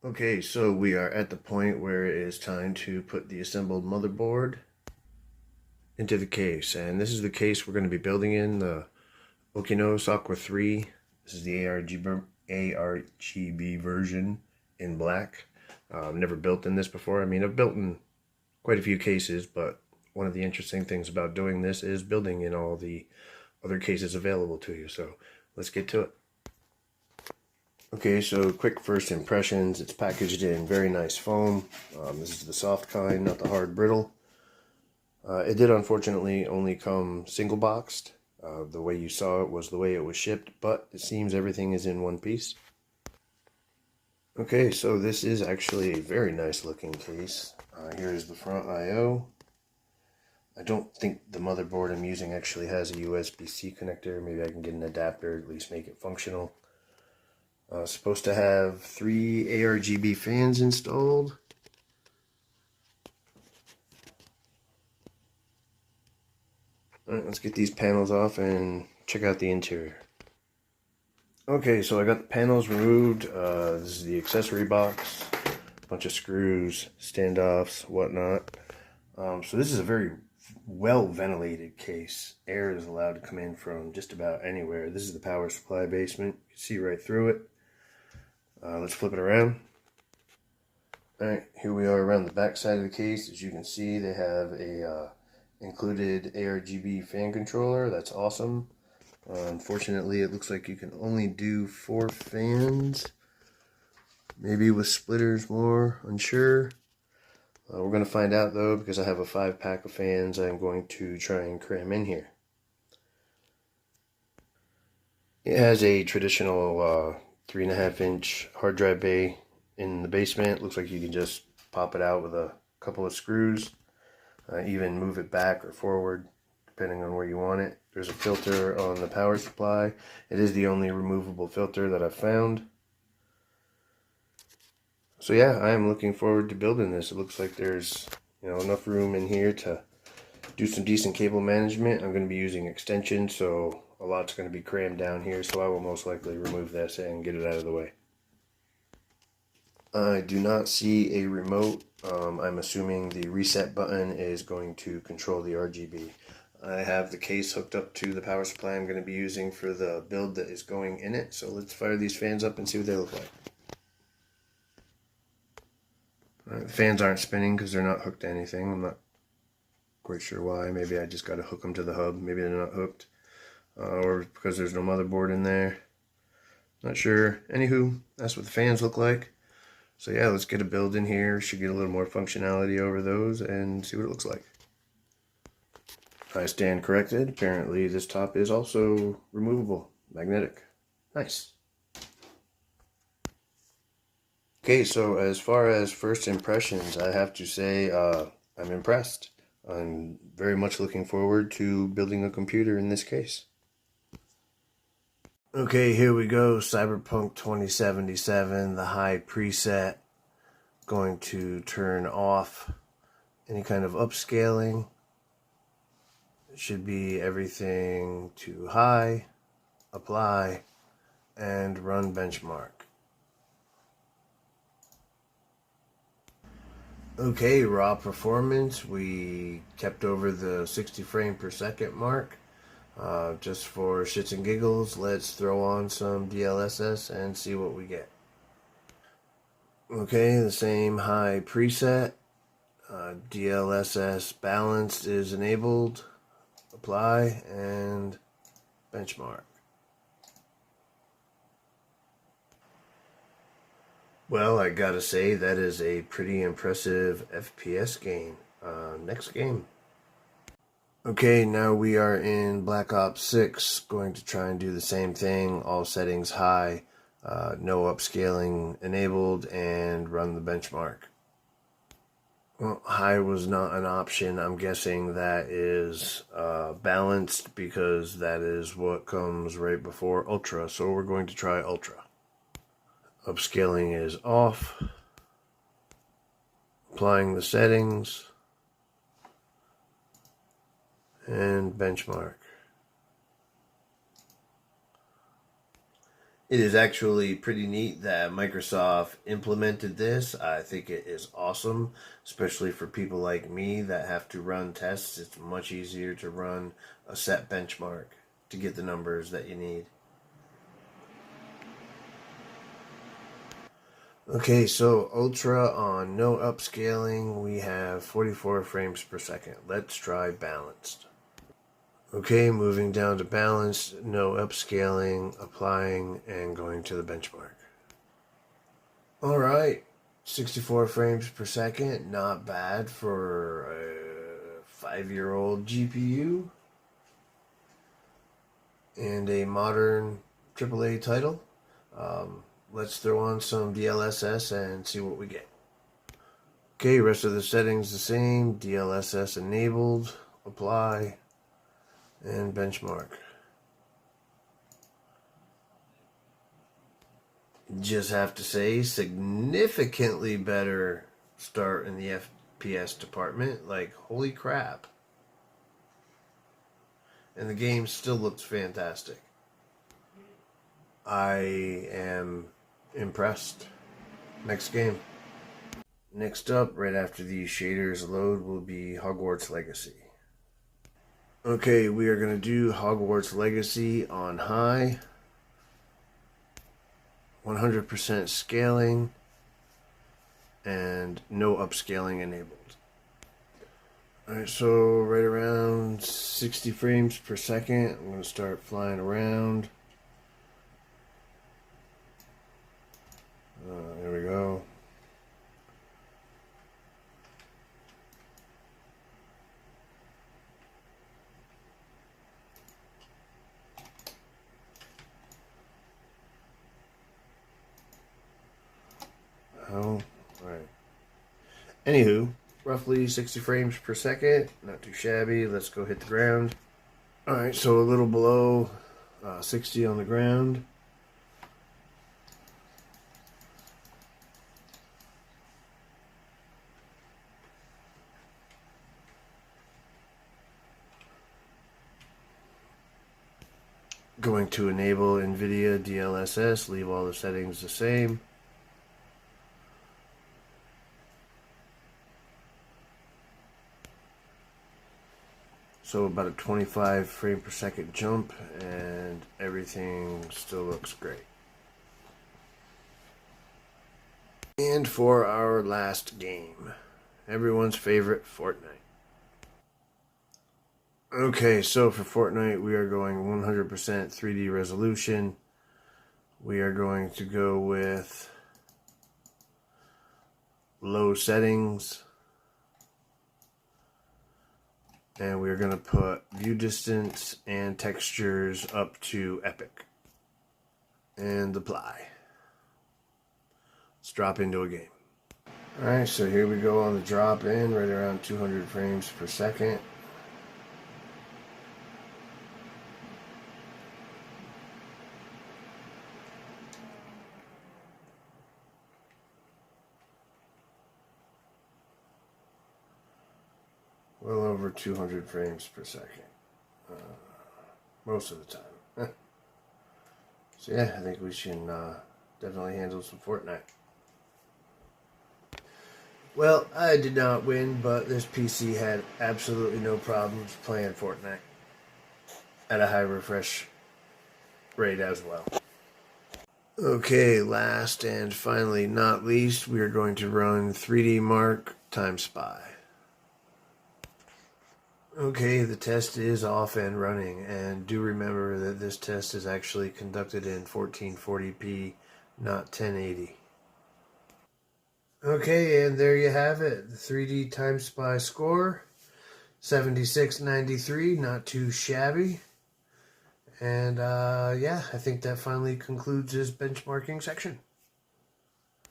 Okay, so we are at the point where it is time to put the assembled motherboard into the case. And this is the case we're going to be building in, the OKINOS Aqua 3. This is the ARGB version in black. I've never built in this before. I mean, I've built in quite a few cases, but one of the interesting things about doing this is building in all the other cases available to you. So let's get to it. Okay, so quick first impressions. It's packaged in very nice foam. This is the soft kind, not the hard brittle. It did unfortunately only come single boxed. The way you saw it was the way it was shipped, but it seems everything is in one piece. Okay, so this is actually a very nice looking case. Here is the front I/O. I don't think the motherboard I'm using actually has a USB-C connector. Maybe I can get an adapter, at least make it functional. Supposed to have 3 ARGB fans installed. Alright, let's get these panels off and check out the interior. Okay, so I got the panels removed. This is the accessory box. A bunch of screws, standoffs, whatnot. So this is a very well ventilated case. Air is allowed to come in from just about anywhere. This is the power supply basement. You can see right through it. Let's flip it around. Alright, here we are around the back side of the case. As you can see, they have a included ARGB fan controller. That's awesome. Unfortunately, it looks like you can only do 4 fans. Maybe with splitters more, unsure. We're going to find out though, because I have a 5-pack of fans I'm going to try and cram in here. It has a traditional 3.5-inch hard drive bay in the basement. Looks like you can just pop it out with a couple of screws, even move it back or forward depending on where you want it. There's a filter on the power supply. It is the only removable filter that I've found. So yeah, I am looking forward to building this. It looks like there's enough room in here to do some decent cable management. I'm going to be using extensions, so a lot's going to be crammed down here, so I will most likely remove this and get it out of the way. I do not see a remote. I'm assuming the reset button is going to control the RGB. I have the case hooked up to the power supply I'm going to be using for the build that is going in it, so let's fire these fans up and see what they look like. The fans aren't spinning because they're not hooked to anything. I'm not quite sure why. Maybe I just got to hook them to the hub. Maybe they're not hooked. Or because there's no motherboard in there. Not sure. Anywho, that's what the fans look like. So yeah, let's get a build in here. Should get a little more functionality over those and see what it looks like. I stand corrected. Apparently this top is also removable. Magnetic. Nice. Okay, so as far as first impressions, I have to say I'm impressed. I'm very much looking forward to building a computer in this case. Okay, here we go. Cyberpunk 2077, the high preset. Going to turn off any kind of upscaling. It should be everything to high, apply, and run benchmark. Okay, raw performance, we kept over the 60 frame per second mark. Just for shits and giggles, let's throw on some DLSS and see what we get. Okay, the same high preset. DLSS balanced is enabled. Apply and benchmark. Well, I gotta say, that is a pretty impressive FPS gain. Next game. Okay, now we are in Black Ops 6, going to try and do the same thing, all settings high, no upscaling enabled, and run the benchmark. Well, high was not an option. I'm guessing that is balanced because that is what comes right before ultra, so we're going to try ultra. Upscaling is off. Applying the settings. And benchmark. It is actually pretty neat that Microsoft implemented this. I think it is awesome, especially for people like me that have to run tests. It's much easier to run a set benchmark to get the numbers that you need. Okay, so ultra on no upscaling, we have 44 frames per second. Let's try balanced. Okay, moving down to balanced, no upscaling, applying, and going to the benchmark. Alright, 64 frames per second, not bad for a 5-year-old GPU. And a modern AAA title. Let's throw on some DLSS and see what we get. Okay, rest of the settings the same. DLSS enabled, apply, and benchmark. Just have to say, significantly better start in the FPS department. Like, holy crap. And the game still looks fantastic. I am impressed. Next game. Next up, right after these shaders load, will be Hogwarts Legacy. Okay, we are going to do Hogwarts Legacy on high. 100% scaling. And no upscaling enabled. Alright, so right around 60 frames per second, I'm going to start flying around. There we go. Oh, alright. Anywho, roughly 60 frames per second, not too shabby. Let's go hit the ground. Alright, so a little below 60 on the ground. Going to enable NVIDIA DLSS, leave all the settings the same. So about a 25 frame per second jump, and everything still looks great. And for our last game, everyone's favorite, Fortnite. Okay, so for Fortnite, we are going 100% 3D resolution. We are going to go with low settings. And we're going to put view distance and textures up to epic. And apply. Let's drop into a game. Alright, so here we go on the drop in, right around 200 frames per second. Well over 200 frames per second. Most of the time. So yeah, I think we should definitely handle some Fortnite. Well, I did not win, but this PC had absolutely no problems playing Fortnite at a high refresh rate as well. Okay, last and finally not least, we are going to run 3D Mark times SPY. Okay, the test is off and running, and do remember that this test is actually conducted in 1440p, not 1080. Okay, and there you have it, the 3D times SPY score, 7693, not too shabby. And yeah, I think that finally concludes this benchmarking section.